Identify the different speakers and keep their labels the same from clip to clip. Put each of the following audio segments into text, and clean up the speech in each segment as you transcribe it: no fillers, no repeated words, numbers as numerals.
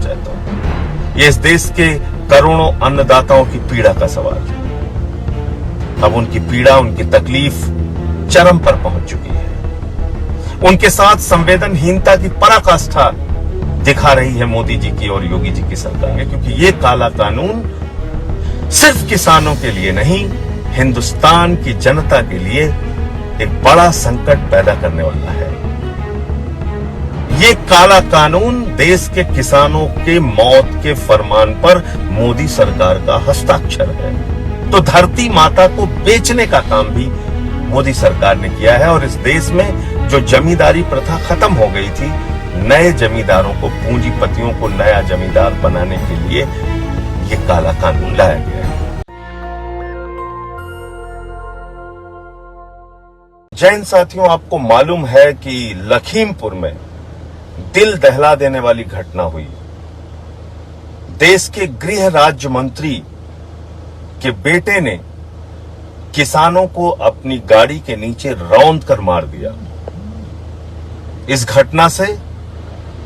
Speaker 1: चाहता हूं। ये इस देश के करोड़ों अन्नदाताओं की पीड़ा का सवाल है। अब उनकी पीड़ा, उनकी तकलीफ चरम पर पहुंच चुकी है। उनके साथ संवेदनहीनता की पराकाष्ठा दिखा रही है मोदी जी की और योगी जी की सरकार, क्योंकि ये काला कानून सिर्फ किसानों के लिए नहीं, हिंदुस्तान की जनता के लिए एक बड़ा संकट पैदा करने वाला है। ये काला कानून देश के किसानों के मौत के फरमान पर मोदी सरकार का हस्ताक्षर है। तो धरती माता को बेचने का काम भी मोदी सरकार ने किया है और इस देश में जो जमींदारी प्रथा खत्म हो गई थी, नए जमींदारों को, पूंजीपतियों को नया जमींदार बनाने के लिए ये काला कानून लाया गया है। जैन साथियों, आपको मालूम है कि लखीमपुर में दिल दहला देने वाली घटना हुई। देश के गृह राज्य मंत्री के बेटे ने किसानों को अपनी गाड़ी के नीचे रौंद कर मार दिया। इस घटना से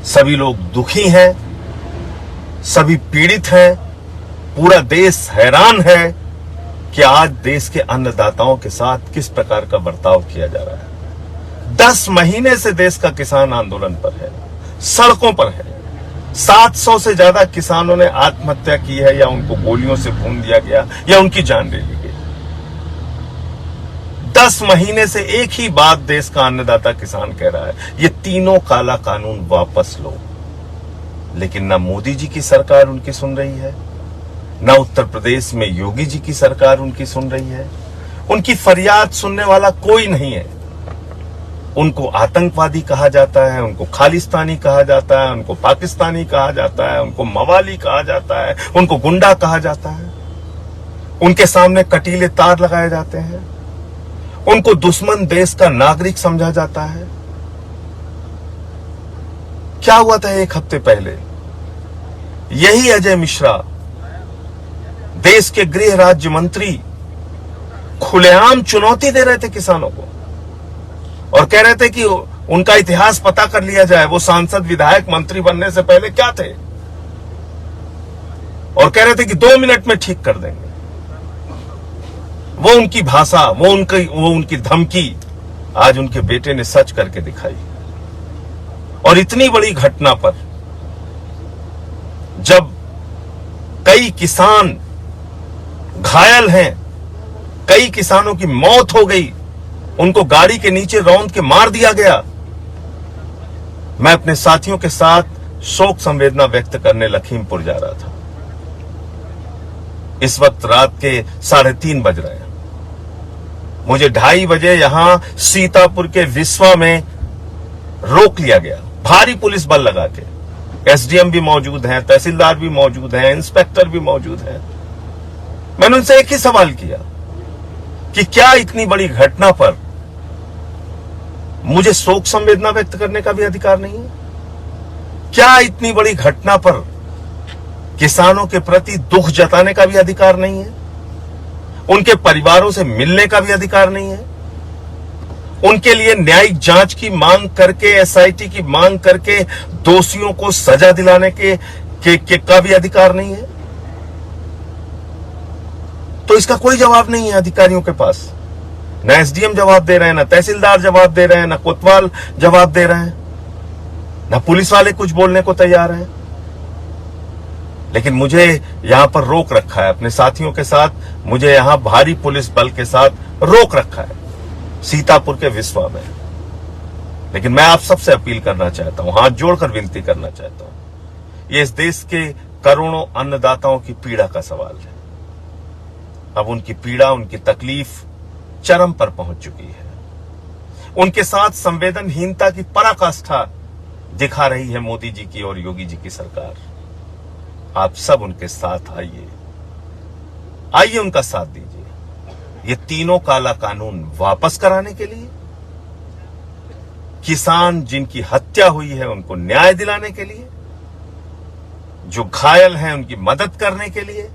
Speaker 1: सभी लोग दुखी हैं, सभी पीड़ित हैं, पूरा देश हैरान है कि आज देश के अन्नदाताओं के साथ किस प्रकार का बर्ताव किया जा रहा है। 10 महीने से देश का किसान आंदोलन पर है, सड़कों पर है। 700 से ज्यादा किसानों ने आत्महत्या की है, या उनको गोलियों से भून दिया गया, या उनकी जान ले ली गई। 10 महीने से एक ही बात देश का अन्नदाता किसान कह रहा है, ये तीनों काला कानून वापस लो। लेकिन ना मोदी जी की सरकार उनकी सुन रही है, ना उत्तर प्रदेश में योगी जी की सरकार उनकी सुन रही है। उनकी फरियाद सुनने वाला कोई नहीं है। उनको आतंकवादी कहा जाता है, उनको खालिस्तानी कहा जाता है, उनको पाकिस्तानी कहा जाता है, उनको मवाली कहा जाता है, उनको गुंडा कहा जाता है। उनके सामने कटीले तार लगाए जाते हैं, उनको दुश्मन देश का नागरिक समझा जाता है। क्या हुआ था एक हफ्ते पहले? यही अजय मिश्रा, देश के गृह राज्य मंत्री, खुलेआम चुनौती दे रहे थे किसानों को और कह रहे थे कि उनका इतिहास पता कर लिया जाए, वो सांसद, विधायक, मंत्री बनने से पहले क्या थे, और कह रहे थे कि 2 मिनट में ठीक कर देंगे। वो उनकी भाषा, वो उनकी धमकी आज उनके बेटे ने सच करके दिखाई। और इतनी बड़ी घटना पर जब कई किसान घायल हैं, कई किसानों की मौत हो गई, उनको गाड़ी के नीचे रौंद के मार दिया गया, मैं अपने साथियों के साथ शोक संवेदना व्यक्त करने लखीमपुर जा रहा था। इस वक्त रात के 3:30 बज रहे हैं। मुझे 2:30 बजे यहां सीतापुर के विश्वा में रोक लिया गया, भारी पुलिस बल लगा के। एसडीएम भी मौजूद हैं, तहसीलदार भी मौजूद हैं, इंस्पेक्टर भी मौजूद हैं। मैंने उनसे एक ही सवाल किया कि क्या इतनी बड़ी घटना पर मुझे शोक संवेदना व्यक्त करने का भी अधिकार नहीं है? क्या इतनी बड़ी घटना पर किसानों के प्रति दुख जताने का भी अधिकार नहीं है? उनके परिवारों से मिलने का भी अधिकार नहीं है? उनके लिए न्यायिक जांच की मांग करके, एसआईटी की मांग करके दोषियों को सजा दिलाने का भी अधिकार नहीं है? तो इसका कोई जवाब नहीं है अधिकारियों के पास। ना एसडीएम जवाब दे रहे हैं, ना तहसीलदार जवाब दे रहे हैं, ना कोतवाल जवाब दे रहे हैं, ना पुलिस वाले कुछ बोलने को तैयार हैं। लेकिन मुझे यहां पर रोक रखा है, अपने साथियों के साथ मुझे यहां भारी पुलिस बल के साथ रोक रखा है सीतापुर के विश्वा में। लेकिन मैं आप सबसे अपील करना चाहता हूं, हाथ जोड़कर विनती करना चाहता हूं। ये इस देश के करोड़ों अन्नदाताओं की पीड़ा का सवाल है। अब उनकी पीड़ा, उनकी तकलीफ चरम पर पहुंच चुकी है। उनके साथ संवेदनहीनता की पराकाष्ठा दिखा रही है मोदी जी की और योगी जी की सरकार। आप सब उनके साथ आइए, उनका साथ दीजिए। ये तीनों काला कानून वापस कराने के लिए, किसान जिनकी हत्या हुई है उनको न्याय दिलाने के लिए, जो घायल हैं उनकी मदद करने के लिए,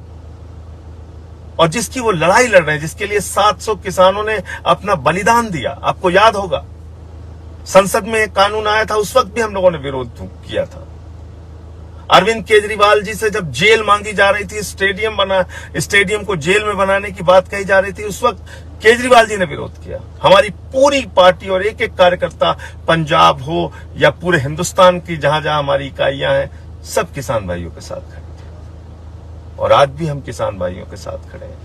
Speaker 1: और जिसकी वो लड़ाई लड़ रहे हैं, जिसके लिए 700 किसानों ने अपना बलिदान दिया। आपको याद होगा संसद में एक कानून आया था, उस वक्त भी हम लोगों ने विरोध किया था। अरविंद केजरीवाल जी से जब जेल मांगी जा रही थी, स्टेडियम को जेल में बनाने की बात कही जा रही थी, उस वक्त केजरीवाल जी ने विरोध किया। हमारी पूरी पार्टी और एक एक कार्यकर्ता, पंजाब हो या पूरे हिंदुस्तान की जहां जहां हमारी इकाइयां हैं, सब किसान भाइयों के साथ खड़े थे। और आज भी हम किसान भाइयों के साथ खड़े हैं,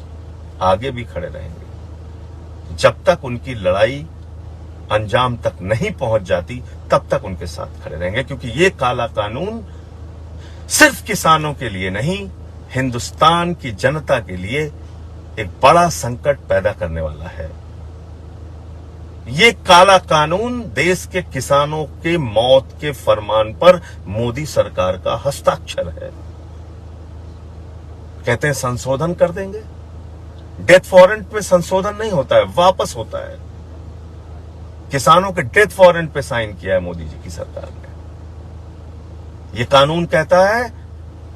Speaker 1: आगे भी खड़े रहेंगे। जब तक उनकी लड़ाई अंजाम तक नहीं पहुंच जाती, तब तक उनके साथ खड़े रहेंगे, क्योंकि ये काला कानून सिर्फ किसानों के लिए नहीं, हिंदुस्तान की जनता के लिए एक बड़ा संकट पैदा करने वाला है। ये काला कानून देश के किसानों के मौत के फरमान पर मोदी सरकार का हस्ताक्षर है। कहते हैं संशोधन कर देंगे, डेथ वारंट में संशोधन नहीं होता है, वापस होता है। किसानों के डेथ वारंट पे साइन किया है मोदी जी की सरकार ने। यह कानून कहता है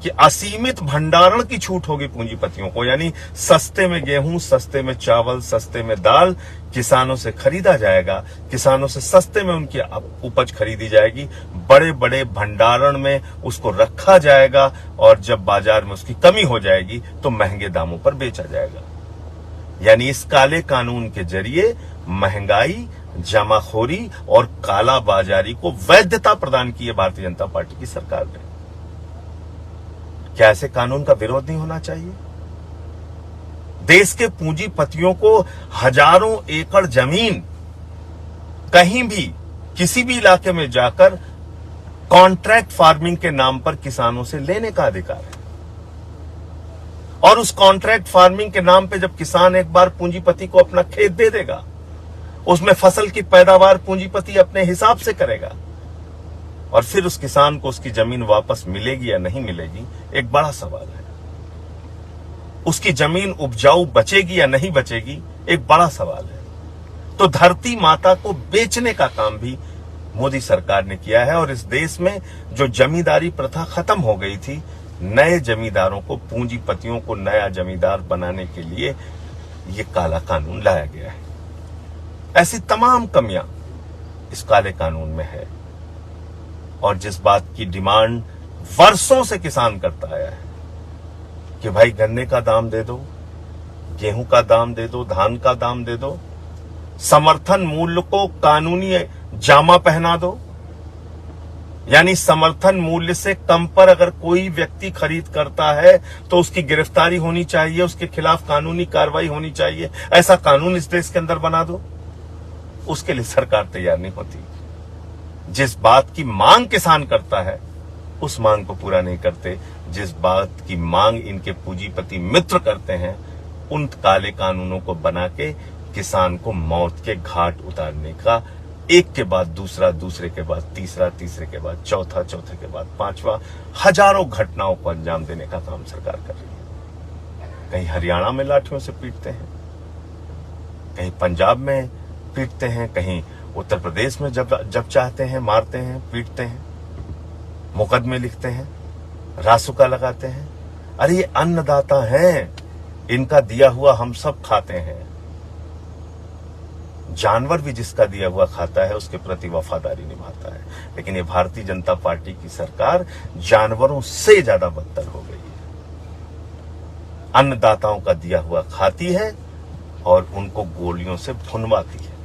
Speaker 1: कि असीमित भंडारण की छूट होगी पूंजीपतियों को, यानी सस्ते में गेहूं, सस्ते में चावल, सस्ते में दाल किसानों से खरीदा जाएगा, किसानों से सस्ते में उनकी उपज खरीदी जाएगी, बड़े बड़े भंडारण में उसको रखा जाएगा और जब बाजार में उसकी कमी हो जाएगी तो महंगे दामों पर बेचा जाएगा। यानी इस काले कानून के जरिए महंगाई, जमाखोरी और काला बाजारी को वैधता प्रदान की है भारतीय जनता पार्टी की सरकार ने। क्या ऐसे कानून का विरोध नहीं होना चाहिए? देश के पूंजीपतियों को हजारों एकड़ जमीन कहीं भी किसी भी इलाके में जाकर कॉन्ट्रैक्ट फार्मिंग के नाम पर किसानों से लेने का अधिकार है। और उस कॉन्ट्रैक्ट फार्मिंग के नाम पे जब किसान एक बार पूंजीपति को अपना खेत दे देगा, उसमें फसल की पैदावार पूंजीपति अपने हिसाब से करेगा और फिर उस किसान को उसकी जमीन वापस मिलेगी या नहीं मिलेगी, एक बड़ा सवाल है। उसकी जमीन उपजाऊ बचेगी या नहीं बचेगी, एक बड़ा सवाल है। तो धरती माता को बेचने का काम भी मोदी सरकार ने किया है और इस देश में जो जमींदारी प्रथा खत्म हो गई थी, नए जमींदारों को, पूंजीपतियों को नया जमींदार बनाने के लिए ये काला कानून लाया गया है। ऐसी तमाम कमियां इस काले कानून में है और जिस बात की डिमांड वर्षों से किसान करता आया है कि भाई गन्ने का दाम दे दो, गेहूं का दाम दे दो, धान का दाम दे दो, समर्थन मूल्य को कानूनी जामा पहना दो, यानी समर्थन मूल्य से कम पर अगर कोई व्यक्ति खरीद करता है तो उसकी गिरफ्तारी होनी चाहिए, उसके खिलाफ कानूनी कार्रवाई होनी चाहिए। ऐसा कानून इस देश के अंदर बना दो। उसके लिए सरकार तैयार नहीं होती। जिस बात की मांग किसान करता है उस मांग को पूरा नहीं करते। जिस बात की मांग इनके पूंजीपति मित्र करते हैं, उन काले कानूनों को बना के किसान को मौत के घाट उतारने का एक के बाद दूसरा, दूसरे के बाद तीसरा, तीसरे के बाद चौथा, चौथे के बाद पांचवा, हजारों घटनाओं को अंजाम देने का काम सरकार कर रही है। कहीं हरियाणा में लाठियों से पीटते हैं, कहीं पंजाब में पीटते हैं, कहीं उत्तर प्रदेश में जब चाहते हैं मारते हैं, पीटते हैं, मुकदमे लिखते हैं, रासुका लगाते हैं। अरे ये अन्नदाता हैं, इनका दिया हुआ हम सब खाते हैं। जानवर भी जिसका दिया हुआ खाता है उसके प्रति वफादारी निभाता है। लेकिन ये भारतीय जनता पार्टी की सरकार जानवरों से ज्यादा बदतर हो गई है। अन्नदाताओं का दिया हुआ खाती है और उनको गोलियों से भुनवाती है।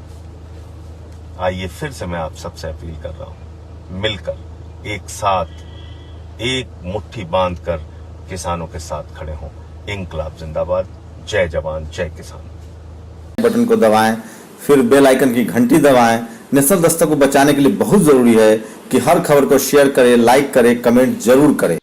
Speaker 1: आइए फिर से मैं आप सबसे अपील कर रहा हूं, मिलकर एक साथ एक मुट्ठी बांधकर किसानों के साथ खड़े हों। इंकलाब जिंदाबाद, जय जवान जय किसान।
Speaker 2: बटन को दबाएं, फिर बेल आइकन की घंटी दबाएं। नेशनल दस्तक को बचाने के लिए बहुत जरूरी है कि हर खबर को शेयर करें, लाइक करें, कमेंट जरूर करें।